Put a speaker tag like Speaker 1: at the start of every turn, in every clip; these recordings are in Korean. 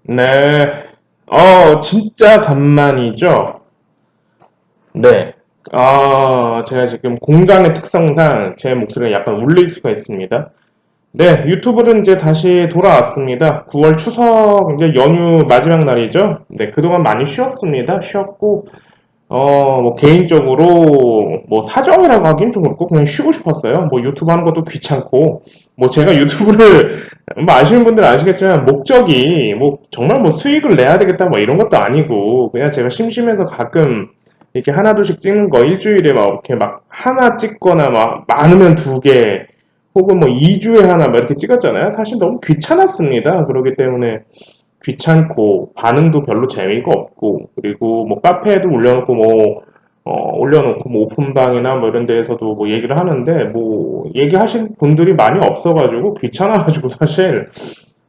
Speaker 1: 네. 진짜 간만이죠? 네. 제가 지금 공간의 특성상 제 목소리가 약간 울릴 수가 있습니다. 네, 유튜브는 이제 다시 돌아왔습니다. 9월 추석 이제 연휴 마지막 날이죠? 네, 그동안 많이 쉬었습니다. 쉬었고, 뭐 개인적으로 뭐 사정이라고 하긴 좀 그렇고 그냥 쉬고 싶었어요. 뭐 유튜브 하는 것도 귀찮고 뭐 제가 유튜브를 뭐 아시는 분들은 아시겠지만 목적이 뭐 정말 뭐 수익을 내야 되겠다 뭐 이런 것도 아니고 그냥 제가 심심해서 가끔 이렇게 하나둘씩 찍는 거 일주일에 막 이렇게 막 하나 찍거나 막 많으면 두 개 혹은 뭐 2주에 하나 막 이렇게 찍었잖아요. 사실 너무 귀찮았습니다. 그렇기 때문에 귀찮고 반응도 별로 재미가 없고 그리고 뭐 카페에도 올려놓고 뭐 오픈방이나 뭐 이런 데에서도 뭐 얘기를 하는데 뭐 얘기하신 분들이 많이 없어가지고 귀찮아가지고 사실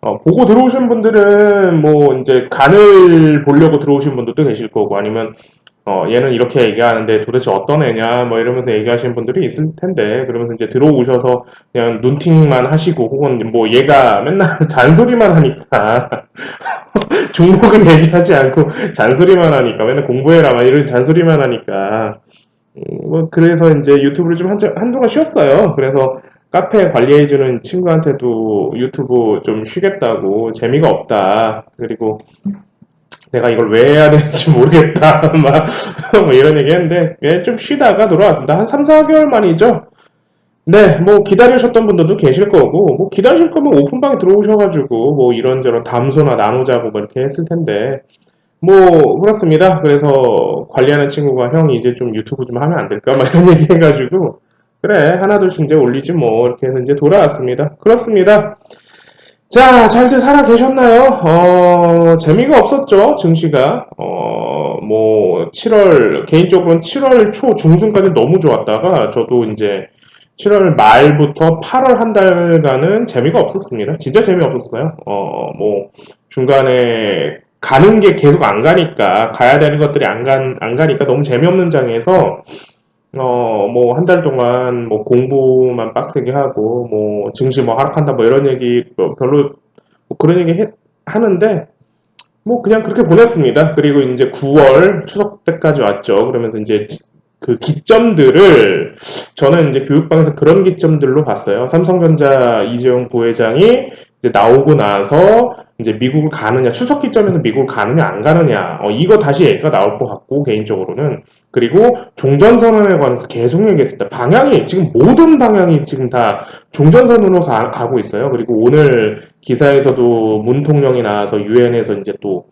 Speaker 1: 보고 들어오신 분들은 뭐 이제 간을 보려고 들어오신 분들도 계실 거고 아니면 얘는 이렇게 얘기하는데 도대체 어떤 애냐 뭐 이러면서 얘기하시는 분들이 있을 텐데 그러면서 이제 들어오셔서 그냥 눈팅만 하시고 혹은 뭐 얘가 맨날 잔소리만 하니까 종목은 얘기하지 않고 잔소리만 하니까 맨날 공부해라 막 이런 잔소리만 하니까 뭐 그래서 이제 유튜브를 좀 한동안 쉬었어요. 그래서 카페 관리해주는 친구한테도 유튜브 좀 쉬겠다고 재미가 없다. 그리고 내가 이걸 왜 해야 되는지 모르겠다. 막 뭐 이런 얘기 했는데 좀 쉬다가 돌아왔습니다. 한 3, 4개월 만이죠. 네, 뭐 기다리셨던 분들도 계실 거고, 뭐 기다리실 거면 오픈방에 들어오셔가지고, 뭐 이런저런 담소나 나누자고 뭐 이렇게 했을 텐데, 뭐 그렇습니다. 그래서 관리하는 친구가 형 이제 좀 유튜브 좀 하면 안 될까? 막 이런 얘기 해가지고, 그래, 하나둘씩 이제 올리지 뭐, 이렇게 해서 이제 돌아왔습니다. 그렇습니다. 자, 잘들 살아 계셨나요? 재미가 없었죠, 증시가. 뭐, 7월, 개인적으로는 7월 초 중순까지 너무 좋았다가, 저도 이제 7월 말부터 8월 한 달간은 재미가 없었습니다. 진짜 재미없었어요. 뭐, 중간에 가는 게 계속 안 가니까, 가야 되는 것들이 안 가니까 너무 재미없는 장에서, 뭐, 한 달 동안 뭐 공부만 빡세게 하고, 뭐, 증시 뭐 하락한다 뭐 이런 얘기, 뭐 별로, 뭐 그런 얘기 하는데, 뭐 그냥 그렇게 보냈습니다. 그리고 이제 9월 추석 때까지 왔죠. 그러면서 이제 그 기점들을 저는 이제 교육방에서 그런 기점들로 봤어요. 삼성전자 이재용 부회장이 이제 나오고 나서 이제 미국을 가느냐, 추석 기점에서 미국을 가느냐 안 가느냐, 이거 다시 얘기가 나올 것 같고 개인적으로는 그리고 종전선언에 관해서 계속 얘기했습니다. 방향이 지금 모든 방향이 지금 다 종전선언으로 가고 있어요. 그리고 오늘 기사에서도 문 통령이 나와서 유엔에서 이제 또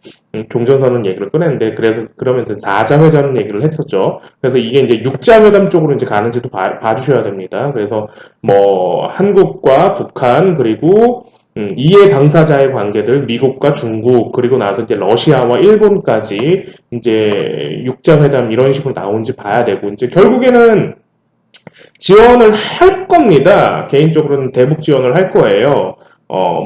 Speaker 1: 종전선언 얘기를 꺼냈는데 그러면서 4자회담 얘기를 했었죠. 그래서 이게 이제 6자회담 쪽으로 이제 가는지도 봐주셔야 됩니다. 그래서 뭐 한국과 북한 그리고 이해 당사자의 관계들 미국과 중국 그리고 나서 이제 러시아와 일본까지 이제 6자회담 이런 식으로 나온지 봐야 되고 이제 결국에는 지원을 할 겁니다. 개인적으로는 대북 지원을 할 거예요.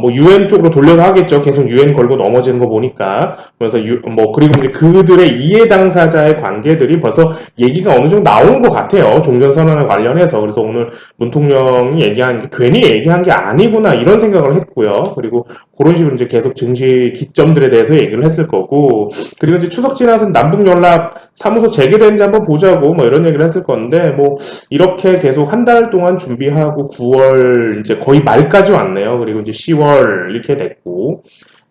Speaker 1: 뭐, 유엔 쪽으로 돌려서 하겠죠. 계속 유엔 걸고 넘어지는 거 보니까. 그래서, 뭐, 그리고 이제 그들의 이해 당사자의 관계들이 벌써 얘기가 어느 정도 나온 것 같아요. 종전선언에 관련해서. 그래서 오늘 문통령이 얘기한 게 괜히 얘기한 게 아니구나, 이런 생각을 했고요. 그리고 그런 식으로 이제 계속 증시 기점들에 대해서 얘기를 했을 거고. 그리고 이제 추석 지나서 남북연락 사무소 재개되는지 한번 보자고, 뭐 이런 얘기를 했을 건데, 뭐, 이렇게 계속 한 달 동안 준비하고 9월 이제 거의 말까지 왔네요. 그리고 이제 10월 이렇게 됐고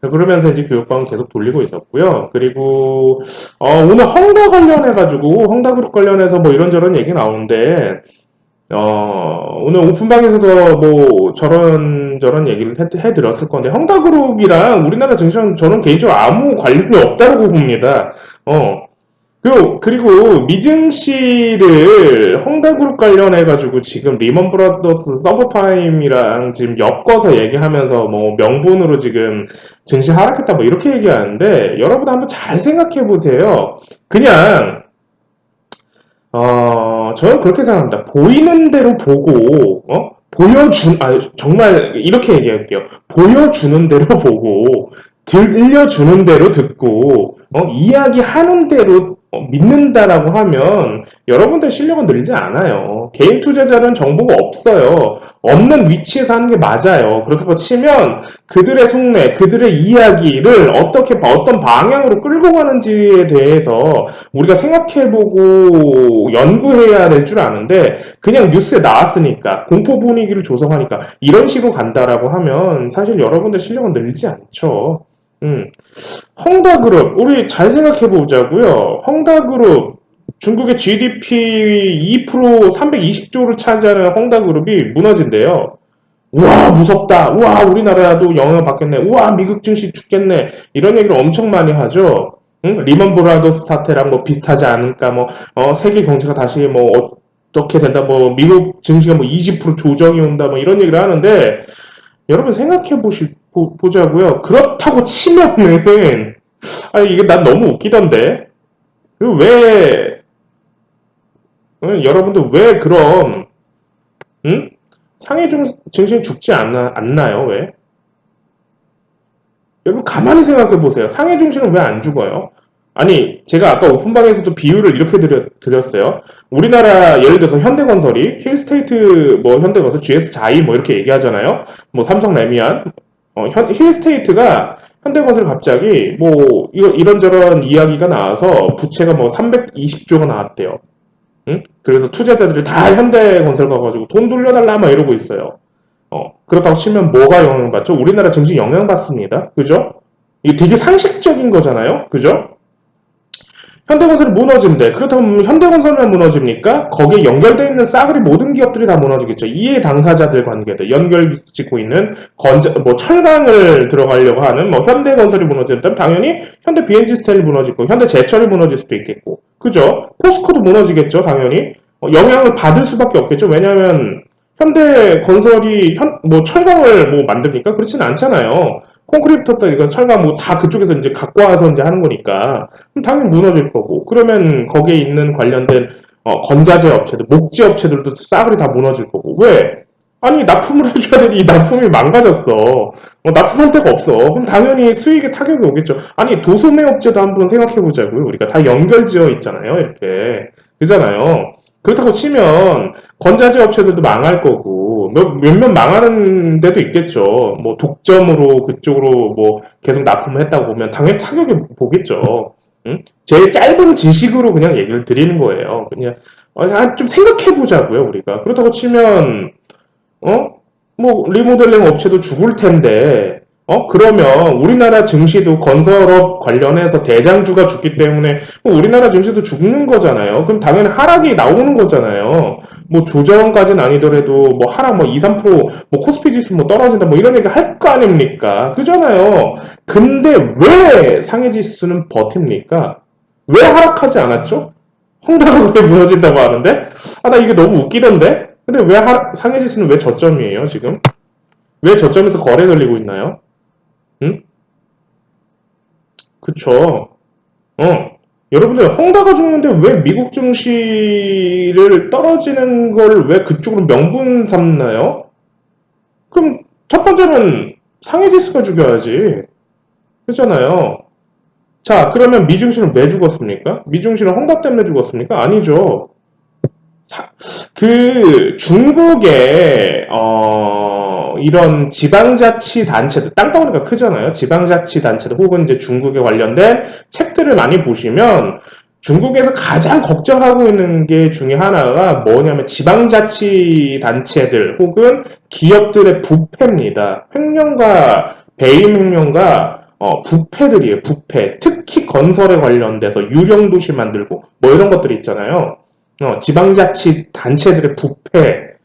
Speaker 1: 그러면서 이제 교육방은 계속 돌리고 있었고요. 그리고 오늘 헝다 관련해가지고 헝다그룹 관련해서 뭐 이런저런 얘기 나오는데 오늘 오픈방에서도 뭐 저런 얘기를 해드렸을 건데 헝다그룹이랑 우리나라 증시랑 저는 개인적으로 아무 관련이 없다고 봅니다. 그리고 미증시를 헝다그룹 관련해가지고 지금 리먼 브라더스 서브프라임이랑 지금 엮어서 얘기하면서 뭐 명분으로 지금 증시 하락했다 뭐 이렇게 얘기하는데 여러분 한번 잘 생각해 보세요. 그냥 저는 그렇게 생각합니다. 보이는 대로 보고 정말 이렇게 얘기할게요. 보여주는 대로 보고 들려주는 대로 듣고 이야기하는 대로 믿는다라고 하면 여러분들 실력은 늘지 않아요. 개인 투자자는 정보가 없어요. 없는 위치에서 하는 게 맞아요. 그렇다고 치면 그들의 속내, 그들의 이야기를 어떤 방향으로 끌고 가는지에 대해서 우리가 생각해보고 연구해야 될 줄 아는데 그냥 뉴스에 나왔으니까 공포 분위기를 조성하니까 이런 식으로 간다라고 하면 사실 여러분들 실력은 늘지 않죠. 음. 헝다그룹, 우리 잘 생각해 보자고요. 헝다그룹, 중국의 GDP 2% 320조를 차지하는 헝다그룹이 무너진대요. 우와, 무섭다. 우와, 우리나라도 영향을 받겠네. 우와, 미국 증시 죽겠네. 이런 얘기를 엄청 많이 하죠. 응? 리먼 브라더스 사태랑 뭐 비슷하지 않을까. 뭐, 세계 경제가 다시 뭐, 어떻게 된다. 뭐, 미국 증시가 뭐 20% 조정이 온다. 뭐, 이런 얘기를 하는데, 여러분 생각해 보자고요. 그렇다고 치면은 아니 이게 난 너무 웃기던데. 왜 여러분들 왜 그럼 응? 상해 증신 죽지 않나요? 왜? 여러분 가만히 생각해 보세요. 상해 증신은 왜 안 죽어요? 아니 제가 아까 오픈방에서도 비유를 이렇게 드렸어요. 우리나라 예를 들어서 현대건설이 힐스테이트 뭐 현대건설 GS자이 뭐 이렇게 얘기하잖아요. 뭐 삼성레미안 힐스테이트가 현대건설 갑자기 뭐 이런저런 이야기가 나와서 부채가 뭐 320조가 나왔대요. 응? 그래서 투자자들이 다 현대건설 가가지고 돈 돌려달라 막 이러고 있어요. 그렇다고 치면 뭐가 영향받죠? 우리나라 증시 영향받습니다. 그죠? 이게 되게 상식적인 거잖아요. 그죠? 현대건설이 무너진대. 그렇다면 현대건설만 무너집니까? 거기에 연결되어 있는 싸그리 모든 기업들이 다 무너지겠죠. 이해 당사자들 관계들, 연결 짓고 있는 뭐 철강을 들어가려고 하는 뭐 현대건설이 무너진다면 당연히 현대 BNG 스텔이 무너지고 현대제철이 무너질 수도 있겠고, 그죠? 포스코도 무너지겠죠, 당연히. 영향을 받을 수밖에 없겠죠. 왜냐하면 현대건설이 뭐 철강을 뭐 만듭니까? 그렇지는 않잖아요. 콘크리트부터 이거 철강 뭐 다 그쪽에서 이제 갖고 와서 이제 하는 거니까 그럼 당연히 무너질 거고 그러면 거기에 있는 관련된 건자재 업체들, 목재 업체들도 싸그리 다 무너질 거고 왜? 아니 납품을 해줘야 되니 이 납품이 망가졌어. 납품할 데가 없어. 그럼 당연히 수익에 타격이 오겠죠. 아니 도소매 업체도 한번 생각해 보자고요. 우리가 다 연결지어 있잖아요. 이렇게 그잖아요. 그렇다고 치면 건자재 업체들도 망할 거고 몇몇 망하는 데도 있겠죠. 뭐 독점으로 그쪽으로 뭐 계속 납품을 했다고 보면 당연히 타격이 보겠죠. 응? 제일 짧은 지식으로 그냥 얘기를 드리는 거예요. 그냥 좀 생각해 보자고요, 우리가. 그렇다고 치면 뭐 리모델링 업체도 죽을 텐데 그러면 우리나라 증시도 건설업 관련해서 대장주가 죽기 때문에 우리나라 증시도 죽는 거잖아요. 그럼 당연히 하락이 나오는 거잖아요. 뭐 조정까지는 아니더라도 뭐 하락 뭐 2, 3%뭐 코스피 지수 뭐 떨어진다 뭐 이런 얘기 할 거 아닙니까? 그잖아요. 근데 왜 상해 지수는 버팁니까? 왜 하락하지 않았죠? 헝다가 왜 무너진다고 하는데? 나 이게 너무 웃기던데? 근데 왜 상해 지수는 왜 저점이에요, 지금? 왜 저점에서 거래 걸리고 있나요? 응? 그쵸. 여러분들, 헝다가 죽는데 왜 미국 증시를 떨어지는 걸 왜 그쪽으로 명분 삼나요? 그럼 첫 번째는 상해 지수가 죽여야지. 그렇잖아요. 자, 그러면 미증시는 왜 죽었습니까? 미증시는 헝다 때문에 죽었습니까? 아니죠. 중국의 이런 지방자치단체들 땅덩어리가 크잖아요. 지방자치단체들 혹은 이제 중국에 관련된 책들을 많이 보시면 중국에서 가장 걱정하고 있는 게 중에 하나가 뭐냐면 지방자치단체들 혹은 기업들의 부패입니다. 횡령과 배임 횡령과 부패들이에요. 부패. 특히 건설에 관련돼서 유령도시 만들고 뭐 이런 것들이 있잖아요. 지방자치 단체들의 부패,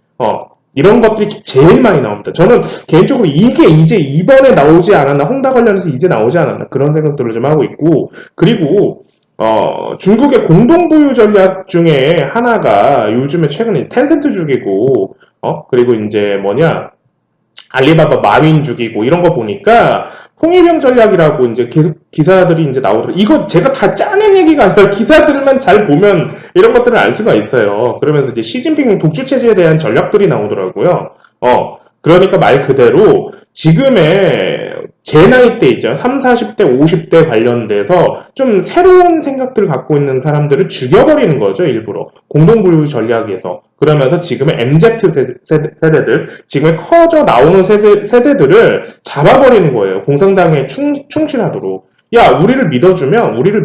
Speaker 1: 이런 것들이 제일 많이 나옵니다. 저는 개인적으로 이게 이제 이번에 나오지 않았나, 헝다 관련해서 이제 나오지 않았나, 그런 생각들을 좀 하고 있고, 그리고, 중국의 공동부유 전략 중에 하나가 요즘에 최근에 텐센트 죽이고, 그리고 이제 뭐냐, 알리바바 마윈 죽이고 이런 거 보니까 홍위병 전략이라고 이제 계속 기사들이 이제 나오더라고요. 이거 제가 다 짜낸 얘기가 아니라 기사들만 잘 보면 이런 것들을 알 수가 있어요. 그러면서 이제 시진핑 독주 체제에 대한 전략들이 나오더라고요. 그러니까 말 그대로 지금의 제 나이 때 있죠. 3, 40대, 50대 관련돼서 좀 새로운 생각들을 갖고 있는 사람들을 죽여버리는 거죠, 일부러. 공동부유 전략에서. 그러면서 지금의 MZ 세대들, 지금의 커져 나오는 세대들을 잡아버리는 거예요. 공산당에 충실하도록. 야, 우리를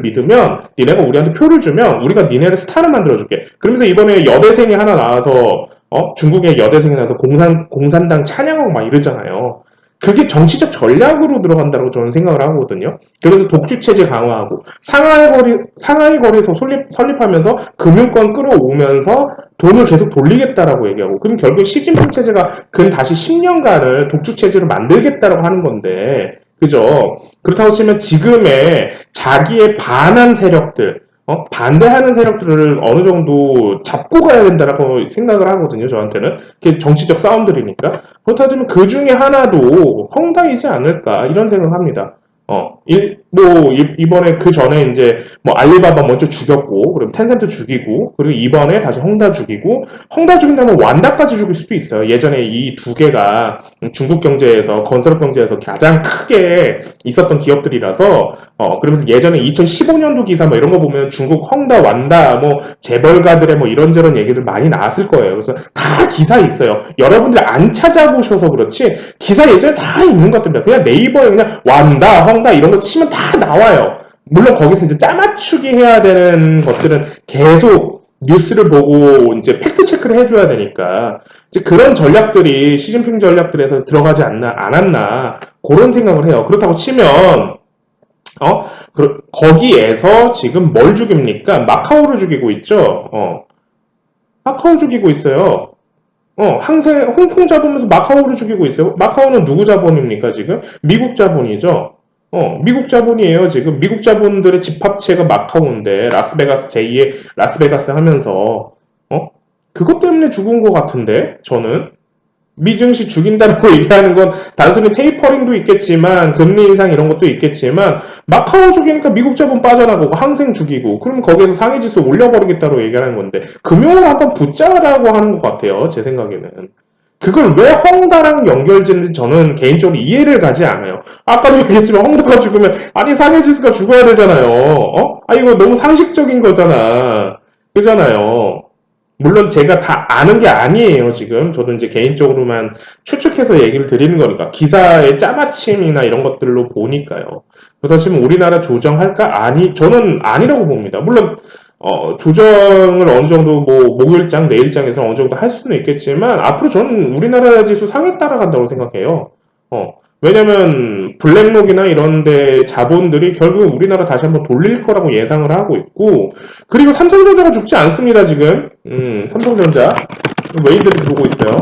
Speaker 1: 믿으면, 니네가 우리한테 표를 주면, 우리가 니네를 스타를 만들어줄게. 그러면서 이번에 여대생이 하나 나와서, 중국의 여대생이 나와서 공산당 찬양하고 막 이러잖아요. 그게 정치적 전략으로 들어간다고 저는 생각을 하거든요. 그래서 독주체제 강화하고, 상하이 거리에서 설립하면서 금융권 끌어오면서 돈을 계속 돌리겠다라고 얘기하고, 그럼 결국 시진핑 체제가 다시 10년간을 독주체제로 만들겠다라고 하는 건데, 그죠? 그렇다고 치면 지금의 자기의 반한 세력들, 반대하는 세력들을 어느 정도 잡고 가야 된다라고 생각을 하거든요, 저한테는. 그게 정치적 싸움들이니까. 그렇다면 그 중에 하나도 헝다이지 않을까, 이런 생각을 합니다. 이번에 그 전에 이제, 알리바바 먼저 죽였고, 그리고 텐센트 죽이고, 그리고 이번에 다시 헝다 죽이고, 헝다 죽인 다음에 완다까지 죽일 수도 있어요. 예전에 이 두 개가 중국 경제에서, 건설업 경제에서 가장 크게 있었던 기업들이라서, 그러면서 예전에 2015년도 기사 이런 거 보면 중국 헝다, 완다, 재벌가들의 이런저런 얘기들 많이 나왔을 거예요. 그래서 다 기사 있어요. 여러분들이 안 찾아보셔서 그렇지, 기사 예전에 다 있는 것 같습니다. 그냥 네이버에 그냥 완다, 헝다 이런 거 치면 다 나와요. 물론 거기서 이제 짜맞추기 해야 되는 것들은 계속 뉴스를 보고 이제 팩트 체크를 해줘야 되니까 이제 그런 전략들이 시진핑 전략들에서 들어가지 않았나 그런 생각을 해요. 그렇다고 치면 거기에서 지금 뭘 죽입니까? 마카오를 죽이고 있죠. 마카오 죽이고 있어요. 홍콩 잡으면서 마카오를 죽이고 있어요. 마카오는 누구 자본입니까, 지금? 미국 자본이죠. 미국 자본이에요, 지금. 미국 자본들의 집합체가 마카오인데, 라스베가스, 제2의 라스베가스 하면서, 그것 때문에 죽은 것 같은데, 저는. 미증시 죽인다라고 얘기하는 건 단순히 테이퍼링도 있겠지만 금리 인상 이런 것도 있겠지만 마카오 죽이니까 미국 자본 빠져나가고 항생 죽이고 그럼 거기에서 상해지수 올려버리겠다고 얘기하는 건데 금융을 한번 붙자라고 하는 것 같아요. 제 생각에는. 그걸 왜 헝다랑 연결짓는지 저는 개인적으로 이해를 가지 않아요. 아까도 얘기했지만 헝다가 죽으면 아니 상해지수가 죽어야 되잖아요. 이거 너무 상식적인 거잖아. 그잖아요. 물론 제가 다 아는 게 아니에요, 지금. 저도 이제 개인적으로만 추측해서 얘기를 드리는 거니까. 기사의 짜맞춤이나 이런 것들로 보니까요. 그렇다 치면 우리나라 조정할까? 저는 아니라고 봅니다. 물론, 조정을 어느 정도 목요일장, 내일장에서 어느 정도 할 수는 있겠지만, 앞으로 저는 우리나라 지수 상에 따라간다고 생각해요. 왜냐면 블랙록이나 이런데 자본들이 결국 우리나라 다시 한번 돌릴 거라고 예상을 하고 있고 그리고 삼성전자가 죽지 않습니다 지금. 삼성전자 외인들이 보고 있어요.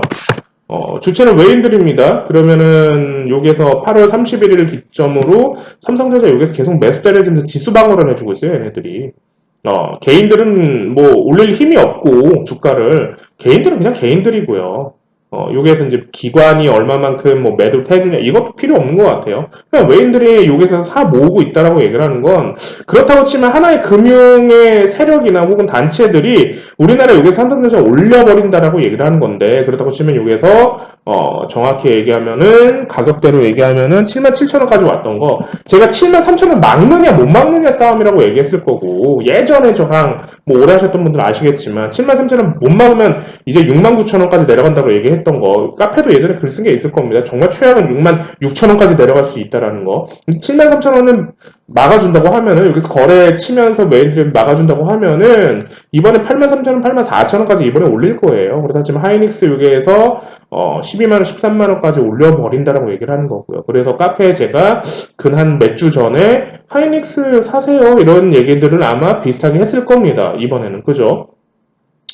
Speaker 1: 주체는 외인들입니다. 그러면은 여기서 8월 31일 기점으로 삼성전자 여기서 계속 매수 때려주면서 지수 방어를 해주고 있어요 얘네들이. 개인들은 올릴 힘이 없고 주가를 개인들은 그냥 개인들이고요. 여기에서 이제 기관이 얼마만큼 매도 해주냐 이것도 필요 없는 것 같아요. 그냥 외인들이 여기서 사 모으고 있다라고 얘기를 하는 건 그렇다고 치면 하나의 금융의 세력이나 혹은 단체들이 우리나라 여기서 삼성전자 올려버린다라고 얘기를 하는 건데 그렇다고 치면 여기서 정확히 얘기하면은 가격대로 얘기하면은 77,000원까지 왔던 거 제가 73,000원 막느냐 못 막느냐 싸움이라고 얘기했을 거고 예전에 저랑 오래 하셨던 분들 아시겠지만 73,000원 못 막으면 이제 69,000원까지 내려간다고 얘기했 했던 거 카페도 예전에 글 쓴 게 있을 겁니다. 정말 최악은 66,000원까지 내려갈 수 있다라는 거 73,000원은 막아준다고 하면은 여기서 거래 치면서 메인들이 막아준다고 하면은 이번에 83,000원, 84,000원까지 이번에 올릴 거예요. 그렇다지만 하이닉스 여기에서 12만원, 13만원까지 올려버린다라고 얘기를 하는 거고요. 그래서 카페에 제가 한 몇 주 전에 하이닉스 사세요 이런 얘기들을 아마 비슷하게 했을 겁니다. 이번에는 그죠?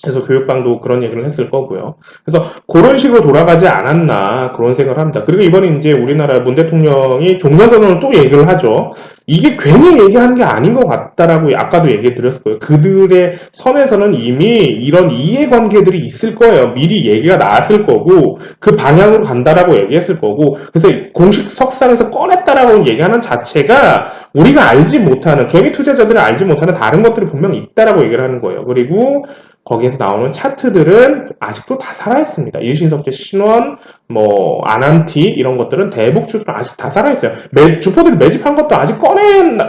Speaker 1: 그래서 교육방도 그런 얘기를 했을 거고요. 그래서 그런 식으로 돌아가지 않았나 그런 생각을 합니다. 그리고 이번에 이제 우리나라 문 대통령이 종전선언을 또 얘기를 하죠. 이게 괜히 얘기하는 게 아닌 것 같다라고 아까도 얘기 드렸을 거예요. 그들의 선에서는 이미 이런 이해관계들이 있을 거예요. 미리 얘기가 나왔을 거고 그 방향으로 간다라고 얘기했을 거고 그래서 공식 석상에서 꺼냈다라고 얘기하는 자체가 우리가 알지 못하는 개미 투자자들이 알지 못하는 다른 것들이 분명 있다라고 얘기를 하는 거예요. 그리고 거기에서 나오는 차트들은 아직도 다 살아있습니다. 일신석재, 신원, 뭐 아난티 이런 것들은 대북 주들은 아직 다 살아있어요. 주포들이 매집한 것도 아직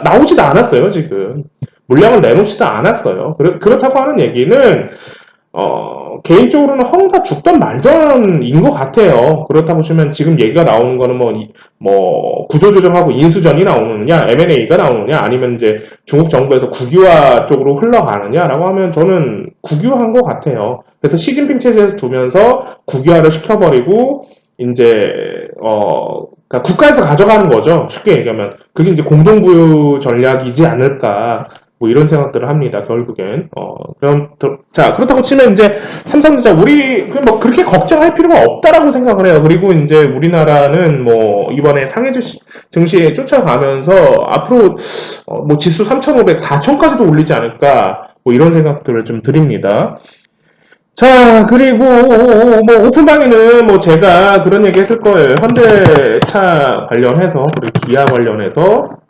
Speaker 1: 나오지도 않았어요. 지금 물량을 내놓지도 않았어요. 그렇다고 하는 얘기는 개인적으로는 헝다 죽던 말던인 것 같아요. 그렇다고 치면 지금 얘기가 나오는 거는 뭐 구조조정하고 인수전이 나오느냐, M&A가 나오느냐, 아니면 이제 중국 정부에서 국유화 쪽으로 흘러가느냐라고 하면 저는 국유화한 것 같아요. 그래서 시진핑 체제에서 두면서 국유화를 시켜버리고, 이제, 그러니까 국가에서 가져가는 거죠. 쉽게 얘기하면. 그게 이제 공동부유 전략이지 않을까. 뭐 이런 생각들을 합니다. 결국엔. 자, 그렇다고 치면 이제 삼성전자 뭐 그렇게 걱정할 필요가 없다라고 생각을 해요. 그리고 이제 우리나라는 뭐 이번에 상해 증시에 쫓아가면서 앞으로 뭐 지수 3,500, 4,000까지도 올리지 않을까. 뭐 이런 생각들을 좀 드립니다. 자, 그리고 뭐 오픈방에는 뭐 제가 그런 얘기 했을 거예요. 현대차 관련해서 그리고 기아 관련해서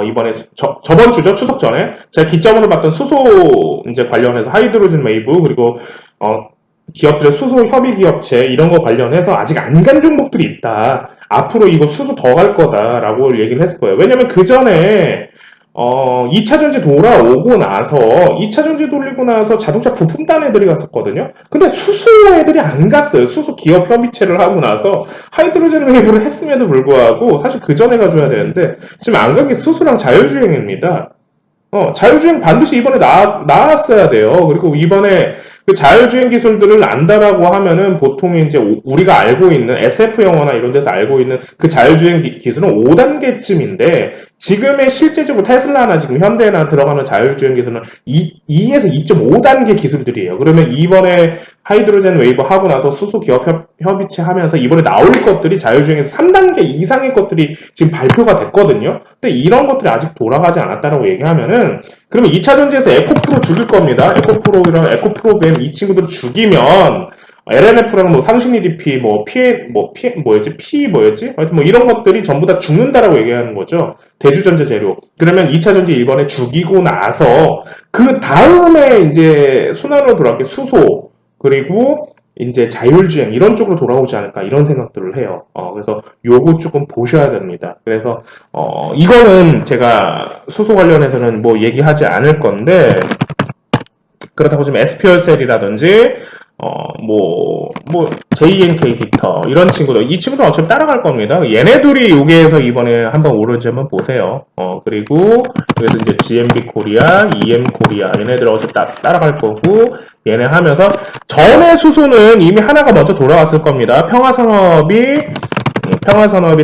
Speaker 1: 이번에 저번 주죠, 추석 전에 제가 기점으로 봤던 수소 이제 관련해서 하이드로젠 웨이브 그리고 기업들의 수소 협의 기업체 이런 거 관련해서 아직 안 간 종목들이 있다. 앞으로 이거 수소 더 갈 거다라고 얘기를 했을 거예요. 왜냐면 그 전에 2차 전지 돌아오고 나서 2차 전지 돌리고 나서 자동차 부품단 애들이 갔었거든요. 근데 수소 애들이 안 갔어요. 수소 기업 협의체를 하고 나서 하이드로젠 웨이브를 했음에도 불구하고 사실 그 전에 가줘야 되는데 지금 안 간 게 수소랑 자율주행입니다. 자율주행 반드시 이번에 나왔어야 돼요. 그리고 이번에 그 자율주행 기술들을 안다라고 하면은 보통 이제 우리가 알고 있는 SF 영화나 이런 데서 알고 있는 그 자율주행 기술은 5단계쯤인데 지금의 실제적으로 테슬라나 지금 현대나 들어가는 자율주행 기술은 2에서 2.5단계 기술들이에요. 그러면 이번에 하이드로젠 웨이브 하고 나서 수소 기업 협의체 하면서 이번에 나올 것들이 자율주행에서 3단계 이상의 것들이 지금 발표가 됐거든요. 근데 이런 것들이 아직 돌아가지 않았다라고 얘기하면은 그러면 2차 전지에서 에코프로 죽일 겁니다. 에코프로랑 에코프로벤 이 친구들을 죽이면 LNF랑 뭐 상신 EDP 하여튼 뭐 이런 것들이 전부 다 죽는다라고 얘기하는 거죠. 대주전자 재료. 그러면 2차 전지 이번에 죽이고 나서 그 다음에 이제 순환으로 돌아갈 게 수소 그리고 이제 자율주행 이런 쪽으로 돌아오지 않을까 이런 생각들을 해요. 그래서 요거 조금 보셔야 됩니다. 그래서 이거는 제가 수소 관련해서는 뭐 얘기하지 않을 건데 그렇다고 지금 SPL셀이라든지 JNK 히터 이런 친구들 이 친구들 어차피 따라갈 겁니다. 얘네들이 여기에서 이번에 한번 오르지 한번 보세요. 그리고 여기서 이제 GMB 코리아, EM 코리아 얘네들 어차피 따라갈 거고 얘네 하면서 전에 수소는 이미 하나가 먼저 돌아왔을 겁니다. 평화산업이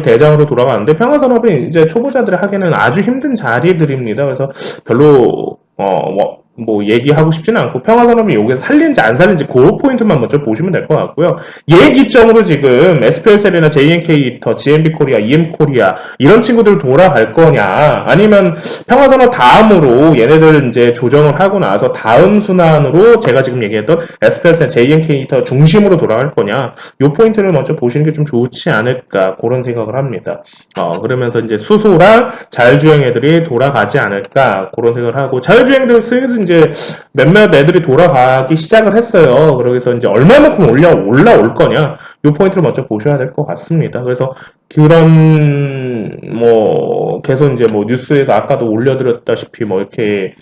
Speaker 1: 대장으로 돌아가는데 평화산업이 이제 초보자들이 하기에는 아주 힘든 자리들입니다. 그래서 별로 뭐 얘기하고 싶지는 않고 평화산업이 여기서 살린지 안 살린지 그 포인트만 먼저 보시면 될 것 같고요. 얘 기점으로 지금 SPL셀이나 JNK 히터, GMB 코리아, EM 코리아 이런 친구들 돌아갈 거냐 아니면 평화산업 다음으로 얘네들 이제 조정을 하고 나서 다음 순환으로 제가 지금 얘기했던 SPL셀, JNK 히터 중심으로 돌아갈 거냐 요 포인트를 먼저 보시는 게 좀 좋지 않을까 그런 생각을 합니다. 그러면서 이제 수소랑 자율주행 애들이 돌아가지 않을까 그런 생각을 하고 자율주행들 슬슬 이제 몇몇 애들이 돌아가기 시작을 했어요. 그러고서 이제 얼마만큼 올라올 거냐 이 포인트를 먼저 보셔야 될 것 같습니다. 그래서 그런 계속 이제 뉴스에서 아까도 올려드렸다시피 이렇게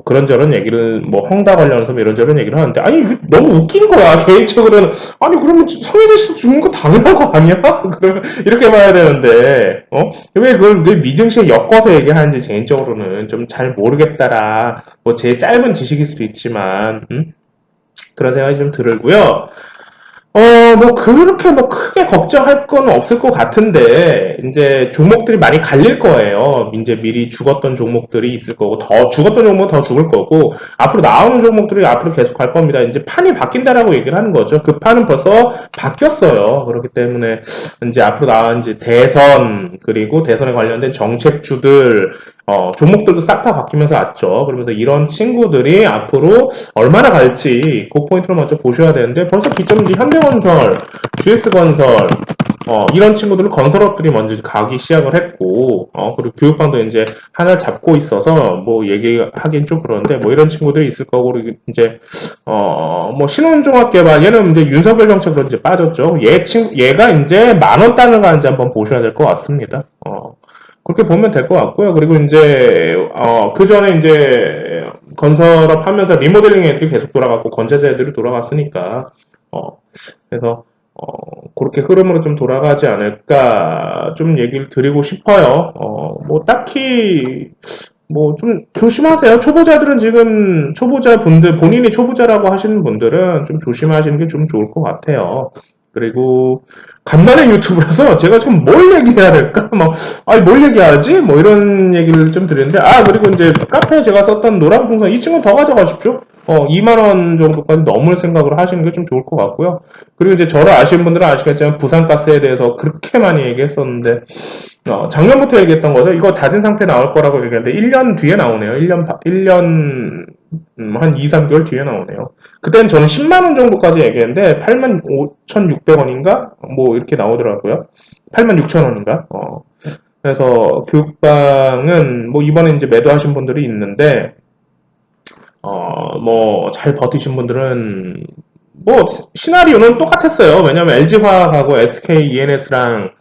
Speaker 1: 그런저런 얘기를 헝다 관련해서 이런저런 얘기를 하는데 아니 너무 웃긴 거야 개인적으로는. 아니 그러면 성현씨 죽는 거 당연한 거 아니야? 그러면 이렇게 봐야 되는데 왜 그걸 미증시에 엮어서 얘기하는지 개인적으로는 좀 잘 모르겠다라 제 짧은 지식일 수도 있지만 그런 생각이 좀 들고요. 그렇게 크게 걱정할 건 없을 것 같은데, 이제 종목들이 많이 갈릴 거예요. 이제 미리 죽었던 종목들이 있을 거고, 죽었던 종목은 더 죽을 거고, 앞으로 나오는 종목들이 앞으로 계속 갈 겁니다. 이제 판이 바뀐다라고 얘기를 하는 거죠. 그 판은 벌써 바뀌었어요. 그렇기 때문에, 이제 앞으로 나온 이제 대선, 그리고 대선에 관련된 정책주들, 종목들도 싹 다 바뀌면서 왔죠. 그러면서 이런 친구들이 앞으로 얼마나 갈지 그 포인트를 먼저 보셔야 되는데 벌써 기점은 현대 현대건설, GS건설, 이런 친구들은 건설업들이 먼저 가기 시작을 했고, 그리고 교육방도 이제 하나 잡고 있어서, 뭐, 얘기하긴 좀 그런데, 뭐, 이런 친구들이 있을 거고, 그리고 이제, 뭐, 신혼종합개발, 얘는 이제 윤석열 정책으로 이제 빠졌죠. 얘가 이제 10,000원 땅을 가는지 한번 보셔야 될 것 같습니다. 그렇게 보면 될 것 같고요. 그리고 이제, 그 전에 이제, 건설업 하면서 리모델링 애들이 계속 돌아갔고, 건재재 애들이 돌아갔으니까, 그래서, 그렇게 흐름으로 좀 돌아가지 않을까, 좀 얘기를 드리고 싶어요. 뭐, 딱히, 뭐, 좀 조심하세요. 초보자들은 지금, 초보자분들, 본인이 초보자라고 하시는 분들은 좀 조심하시는 게 좀 좋을 것 같아요. 그리고, 간만에 유튜브라서 제가 지금 뭘 얘기해야 될까? 막, 아니, 뭘 얘기하지? 뭐, 이런 얘기를 좀 드리는데, 그리고 이제 카페에 제가 썼던 노란풍선, 이 친구는 더 가져가십시오. 2만원 정도까지 넘을 생각을 하시는 게 좀 좋을 것 같고요. 그리고 이제 저를 아시는 분들은 아시겠지만 부산가스에 대해서 그렇게 많이 얘기했었는데, 작년부터 얘기했던 거죠. 이거 잦은 상태 나올 거라고 얘기했는데, 1년 뒤에 나오네요. 1년, 한 2, 3개월 뒤에 나오네요. 그때는 저는 10만원 정도까지 얘기했는데, 85,600원인가? 뭐, 이렇게 나오더라고요. 86,000원인가? 그래서 교육방은 뭐, 이번에 이제 매도하신 분들이 있는데, 뭐, 잘 버티신 분들은, 뭐, 시나리오는 똑같았어요. 왜냐면 LG화학하고 SK ENS랑,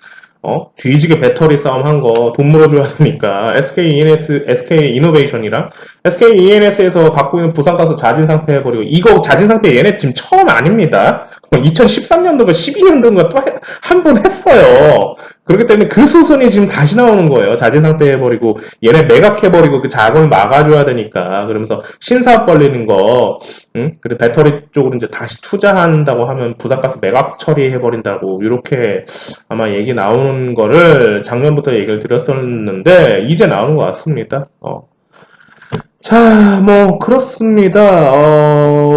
Speaker 1: 뒤지게 배터리 싸움 한 거 돈 물어줘야 되니까, SK ENS, SK 이노베이션이랑, SK ENS에서 갖고 있는 부산가스 자진 상폐해버리고, 이거 자진 상폐 얘네 지금 처음 아닙니다. 2013년도가 12년도인가 또 한 번 했어요. 그렇기 때문에 그 수순이 지금 다시 나오는 거예요. 자진 상폐해버리고 얘네 매각해버리고 그 자금을 막아줘야 되니까. 그러면서 신사업 벌리는 거, 응? 그리고 배터리 쪽으로 이제 다시 투자한다고 하면 부산가스 매각 처리해버린다고 이렇게 아마 얘기 나오는 거를 작년부터 얘기를 드렸었는데 이제 나오는 것 같습니다. 자, 뭐, 그렇습니다.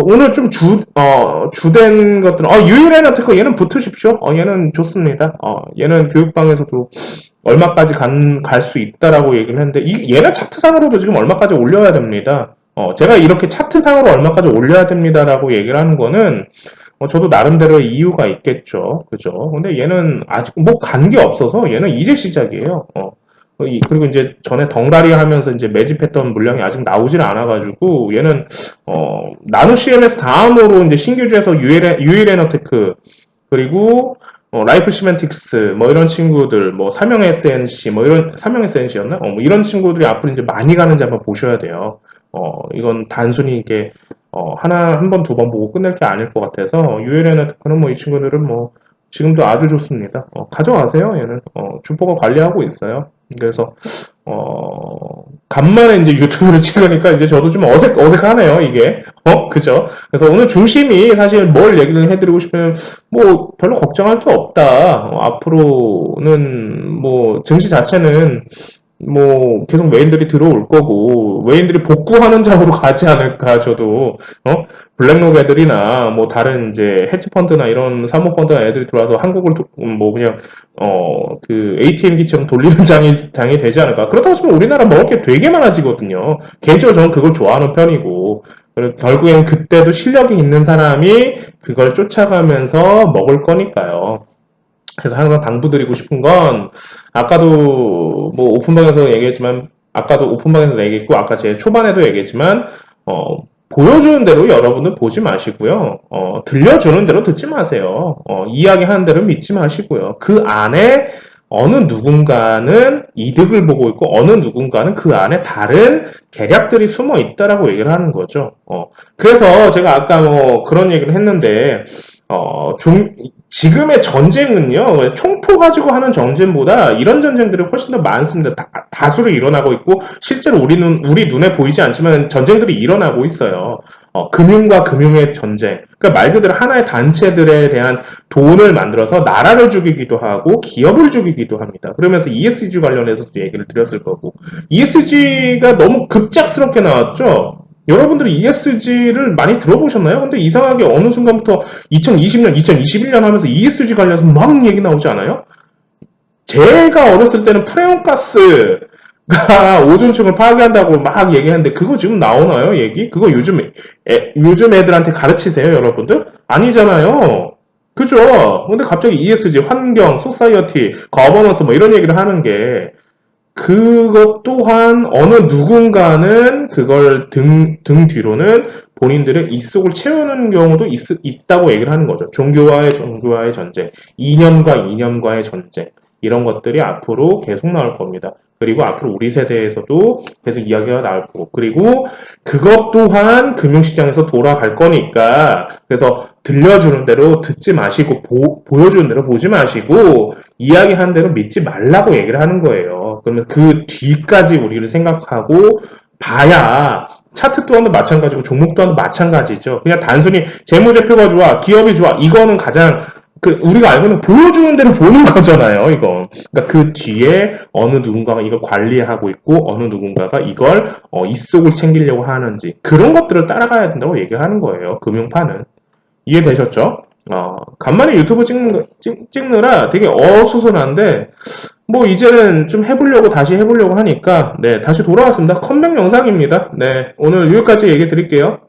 Speaker 1: 오늘 좀 주된 것들은, 유일한 테크 얘는 붙으십시오. 얘는 좋습니다. 얘는 교육방에서도 얼마까지 갈 수 있다라고 얘기를 했는데, 얘는 차트상으로도 지금 얼마까지 올려야 됩니다. 제가 이렇게 차트상으로 얼마까지 올려야 됩니다라고 얘기를 하는 거는, 저도 나름대로 이유가 있겠죠. 그죠? 근데 얘는 아직 뭐 간 게 없어서 얘는 이제 시작이에요. 그리고 이제 전에 덩다리 하면서 이제 매집했던 물량이 아직 나오질 않아가지고 얘는 나노 CMS 다음으로 이제 신규주에서 유일에너테크 그리고 라이프 시멘틱스 뭐 이런 친구들 뭐 삼형 SNC 뭐 이런 삼형 SNC였나? 뭐 이런 친구들이 앞으로 이제 많이 가는지 한번 보셔야 돼요. 이건 단순히 이게 한 번, 두 번 보고 끝낼 게 아닐 것 같아서 유일에너테크는 뭐 이 친구들은 뭐 지금도 아주 좋습니다. 가져가세요. 얘는 주포가 관리하고 있어요. 그래서 간만에 이제 유튜브를 찍으니까 이제 저도 좀 어색하네요, 이게. 그죠? 그래서 오늘 중심이 사실 뭘 얘기를 해드리고 싶으면 뭐 별로 걱정할 게 없다. 앞으로는 뭐 증시 자체는 뭐 계속 외인들이 들어올 거고 외인들이 복구하는 장으로 가지 않을까 저도 블랙록 애들이나 뭐 다른 이제 헤지펀드나 이런 사모펀드나 애들이 들어와서 한국을 뭐 그냥 그 ATM기처럼 돌리는 장이 되지 않을까. 그렇다고 치면 우리나라 먹을 게 되게 많아지거든요. 개인적으로 저는 그걸 좋아하는 편이고 결국엔 그때도 실력이 있는 사람이 그걸 쫓아가면서 먹을 거니까요. 그래서 항상 당부드리고 싶은 건 아까도 뭐 오픈방에서 얘기했지만 아까도 오픈방에서 얘기했고 아까 제 초반에도 얘기했지만 보여주는 대로 여러분은 보지 마시고요. 들려주는 대로 듣지 마세요. 이야기하는 대로 믿지 마시고요. 그 안에 어느 누군가는 이득을 보고 있고 어느 누군가는 그 안에 다른 계략들이 숨어 있다라고 얘기를 하는 거죠. 그래서 제가 아까 뭐 그런 얘기를 했는데 지금의 전쟁은요, 총포 가지고 하는 전쟁보다 이런 전쟁들이 훨씬 더 많습니다. 다수로 일어나고 있고, 실제로 우리 눈에 보이지 않지만 전쟁들이 일어나고 있어요. 금융과 금융의 전쟁. 그러니까 말 그대로 하나의 단체들에 대한 돈을 만들어서 나라를 죽이기도 하고, 기업을 죽이기도 합니다. 그러면서 ESG 관련해서도 얘기를 드렸을 거고, ESG가 너무 급작스럽게 나왔죠? 여러분들이 ESG를 많이 들어보셨나요? 근데 이상하게 어느 순간부터 2020년, 2021년 하면서 ESG 관련해서 막 얘기 나오지 않아요? 제가 어렸을 때는 프레온가스가 오존층을 파괴한다고 막 얘기하는데 그거 지금 나오나요? 얘기? 그거 요즘 애들한테 가르치세요, 여러분들? 아니잖아요. 그죠? 근데 갑자기 ESG, 환경, 소사이어티, 거버넌스 뭐 이런 얘기를 하는 게 그것 또한 어느 누군가는 그걸 등 뒤로는 본인들의 입속을 채우는 경우도 있다고 얘기를 하는 거죠. 종교와의 종교와의 전쟁, 이념과 이념과의 전쟁, 이런 것들이 앞으로 계속 나올 겁니다. 그리고 앞으로 우리 세대에서도 계속 이야기가 나올 거고, 그리고 그것 또한 금융시장에서 돌아갈 거니까, 그래서 들려주는 대로 듣지 마시고, 보여주는 대로 보지 마시고, 이야기하는 대로 믿지 말라고 얘기를 하는 거예요. 그러면 그 뒤까지 우리를 생각하고 봐야 차트 또한도 마찬가지고 종목 또한도 마찬가지죠. 그냥 단순히 재무제표가 좋아, 기업이 좋아, 이거는 가장 우리가 알고 있는 보여주는 대로 보는 거잖아요, 이거. 그러니까 그 뒤에 어느 누군가가 이걸 관리하고 있고, 어느 누군가가 이걸, 입속을 챙기려고 하는지, 그런 것들을 따라가야 된다고 얘기하는 거예요, 금융파는. 이해되셨죠? 간만에 유튜브 찍느라 되게 어수선한데, 뭐 이제는 좀 다시 해보려고 하니까, 네, 다시 돌아왔습니다. 컴백 영상입니다. 네, 오늘 여기까지 얘기 드릴게요.